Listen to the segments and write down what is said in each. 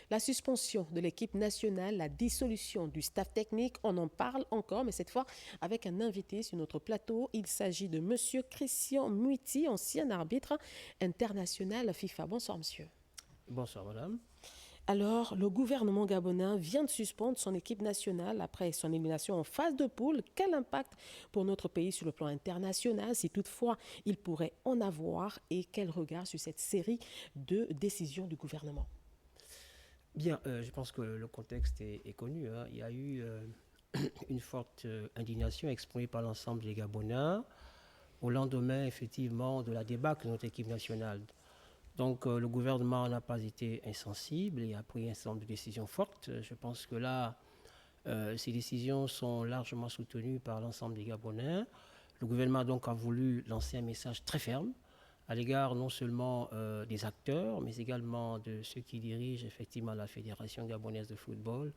La suspension de l'équipe nationale, la dissolution du staff technique, on en parle encore, mais cette fois avec un invité sur notre plateau. Il s'agit de Monsieur Christian Muiti, ancien arbitre international FIFA. Bonsoir, monsieur. Bonsoir, madame. Alors, le gouvernement gabonais vient de suspendre son équipe nationale après son élimination en phase de poule. Quel impact pour notre pays sur le plan international, si toutefois il pourrait en avoir, et quel regard sur cette série de décisions du gouvernement? Bien, je pense que le contexte est connu. Hein. Il y a eu une forte indignation exprimée par l'ensemble des Gabonais au lendemain, effectivement, de la débâcle de notre équipe nationale. Donc, le gouvernement n'a pas été insensible et a pris un certain nombre de décisions fortes. Je pense que là, ces décisions sont largement soutenues par l'ensemble des Gabonais. Le gouvernement donc a voulu lancer un message très ferme à l'égard non seulement des acteurs, mais également de ceux qui dirigent effectivement la Fédération gabonaise de football,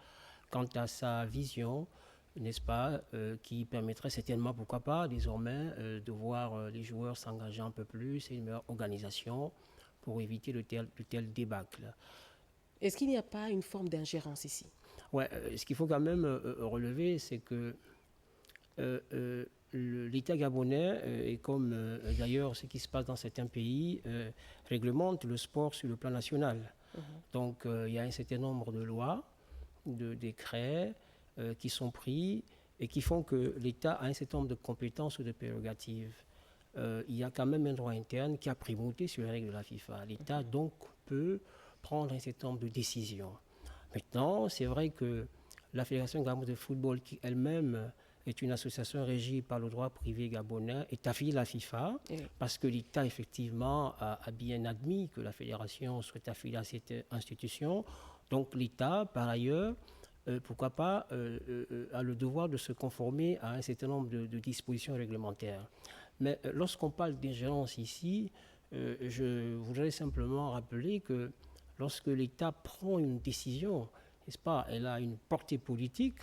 quant à sa vision, n'est-ce pas, qui permettrait certainement, pourquoi pas, désormais, de voir les joueurs s'engager un peu plus et une meilleure organisation pour éviter de tels débâcles. Est-ce qu'il n'y a pas une forme d'ingérence ici? Ouais, ce qu'il faut quand même relever, c'est que l'État gabonais, et comme d'ailleurs ce qui se passe dans certains pays, réglemente le sport sur le plan national. Donc il y a un certain nombre de lois, de décrets qui sont pris et qui font que l'État a un certain nombre de compétences ou de prérogatives. Il y a quand même un droit interne qui a primauté sur les règles de la FIFA. L'État donc peut prendre un certain nombre de décisions. Maintenant, c'est vrai que la Fédération gabonaise de football, qui elle-même est une association régie par le droit privé gabonais, est affiliée à la FIFA, parce que l'État, effectivement, a bien admis que la Fédération soit affiliée à cette institution. Donc l'État, par ailleurs, pourquoi pas, a le devoir de se conformer à un certain nombre de dispositions réglementaires. Mais lorsqu'on parle d'ingérence ici, je voudrais simplement rappeler que lorsque l'État prend une décision, n'est-ce pas, elle a une portée politique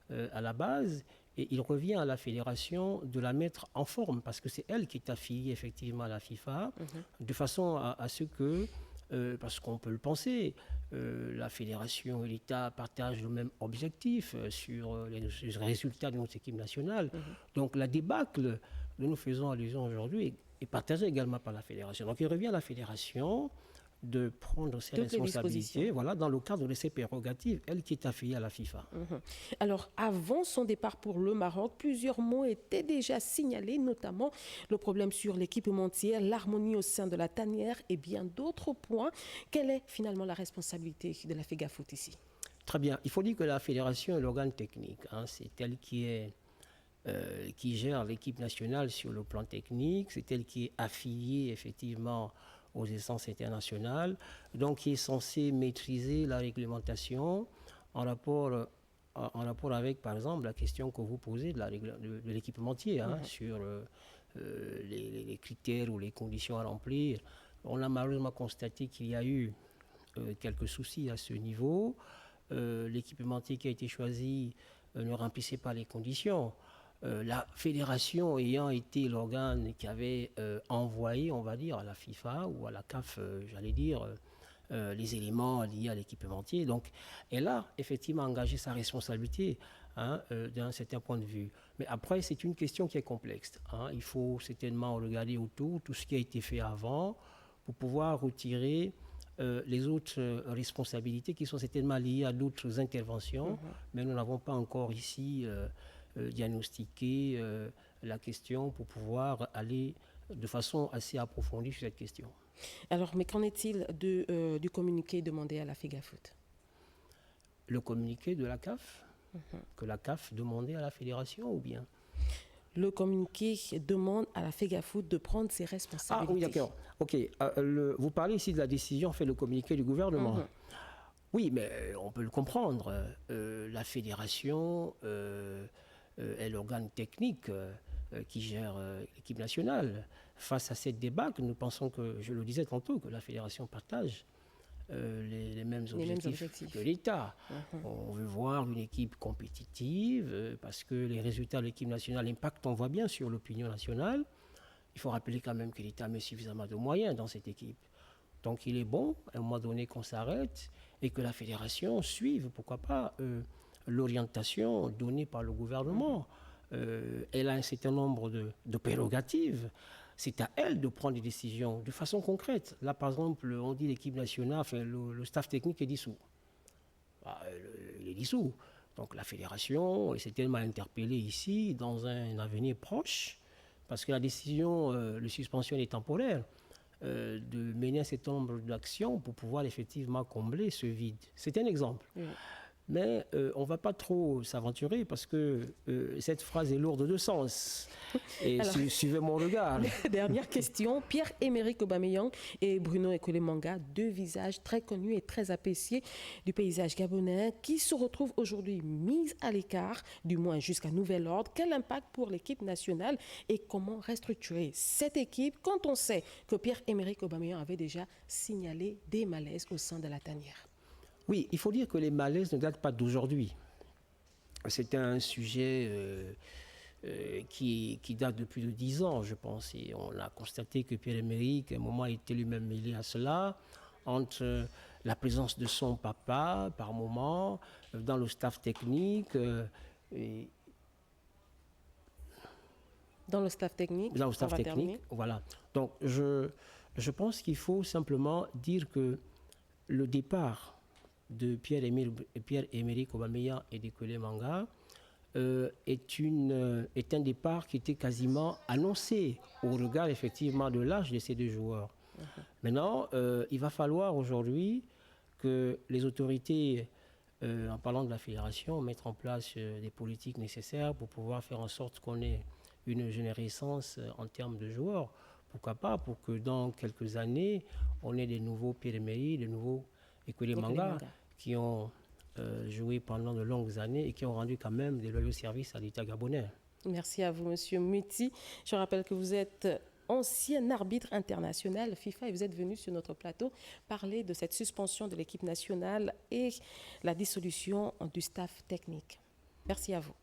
à la base, et il revient à la fédération de la mettre en forme, parce que c'est elle qui est affiliée effectivement à la FIFA, de façon à ce que, parce qu'on peut le penser, la fédération et l'État partagent le même objectif sur les résultats de notre équipe nationale. Donc la débâcle dont nous faisons allusion aujourd'hui est partagée également par la fédération. Donc il revient à la fédération de prendre ses responsabilités, voilà, dans le cadre de ses prérogatives, elle qui est affiliée à la FIFA. Alors, avant son départ pour le Maroc, plusieurs mots étaient déjà signalés, notamment le problème sur l'équipementière, l'harmonie au sein de la tanière et bien d'autres points. Quelle est finalement la responsabilité de la FEGAFOOT ici? Très bien. Il faut dire que la fédération est l'organe technique. Hein. C'est elle qui gère l'équipe nationale sur le plan technique. C'est elle qui est affiliée effectivement aux instances internationales, donc qui est censée maîtriser la réglementation en rapport avec, par exemple, la question que vous posez de l'équipementier, hein, sur les critères ou les conditions à remplir. On a malheureusement constaté qu'il y a eu quelques soucis à ce niveau. L'équipementier qui a été choisi ne remplissait pas les conditions. La fédération ayant été l'organe qui avait envoyé, on va dire, à la FIFA ou à la CAF, j'allais dire, les éléments liés à l'équipementier. Donc, elle a effectivement engagé sa responsabilité, hein, d'un certain point de vue. Mais après, c'est une question qui est complexe. Hein. Il faut certainement regarder autour tout ce qui a été fait avant pour pouvoir retirer les autres responsabilités qui sont certainement liées à d'autres interventions, mais nous n'avons pas encore ici diagnostiqué la question pour pouvoir aller de façon assez approfondie sur cette question. Alors, mais qu'en est-il du communiqué demandé à la FEGAFOOT? Le communiqué de la CAF, que la CAF demandait à la fédération ou bien? Le communiqué demande à la FEGAFOOT de prendre ses responsabilités. Ah oui, d'accord. Ok. Vous parlez ici de la décision, fait le communiqué du gouvernement. Oui, mais on peut le comprendre. La fédération est l'organe technique qui gère l'équipe nationale. Face à cette débâcle, nous pensons que, je le disais tantôt, que la fédération partage les mêmes objectifs que l'État. On veut voir une équipe compétitive parce que les résultats de l'équipe nationale impactent, on voit bien, sur l'opinion nationale. Il faut rappeler quand même que l'État met suffisamment de moyens dans cette équipe. Donc il est bon, à un moment donné, qu'on s'arrête et que la fédération suive, pourquoi pas, l'orientation donnée par le gouvernement. Elle a un certain nombre de prérogatives. C'est à elle de prendre des décisions de façon concrète. Là, par exemple, on dit l'équipe nationale, enfin, le staff technique est dissous. Il est dissous. Donc la fédération s'est tellement interpellée ici dans un avenir proche, parce que la décision de suspension est temporaire, de mener un certain nombre d'actions pour pouvoir effectivement combler ce vide. C'est un exemple. Oui. Mais on ne va pas trop s'aventurer parce que cette phrase est lourde de sens. Et alors, suivez mon regard. Dernière question. Pierre-Emerick Aubameyang et Bruno Ekole-Manga, deux visages très connus et très appréciés du paysage gabonais qui se retrouvent aujourd'hui mis à l'écart, du moins jusqu'à nouvel ordre. Quel impact pour l'équipe nationale et comment restructurer cette équipe quand on sait que Pierre-Emerick Aubameyang avait déjà signalé des malaises au sein de la tanière? Oui, il faut dire que les malaises ne datent pas d'aujourd'hui. C'est un sujet qui date de plus de 10 ans, je pense. Et on a constaté que Pierre-Emerick, à un moment, était lui-même mêlé à cela, entre la présence de son papa, par moment, dans le staff technique. Dans le staff technique. Dans le staff technique, voilà. Donc, je pense qu'il faut simplement dire que le départ de Pierre-Emerick Aubameyang et d'Ekole-Manga est un départ qui était quasiment annoncé au regard effectivement de l'âge de ces deux joueurs. Maintenant, il va falloir aujourd'hui que les autorités, en parlant de la fédération, mettent en place des politiques nécessaires pour pouvoir faire en sorte qu'on ait une générescence en termes de joueurs. Pourquoi pas, pour que dans quelques années, on ait des nouveaux Pierre-Emerick, des nouveaux Ekole-Manga qui ont joué pendant de longues années et qui ont rendu quand même des loyaux services à l'État gabonais. Merci à vous, Monsieur Muti. Je rappelle que vous êtes ancien arbitre international FIFA et vous êtes venu sur notre plateau parler de cette suspension de l'équipe nationale et la dissolution du staff technique. Merci à vous.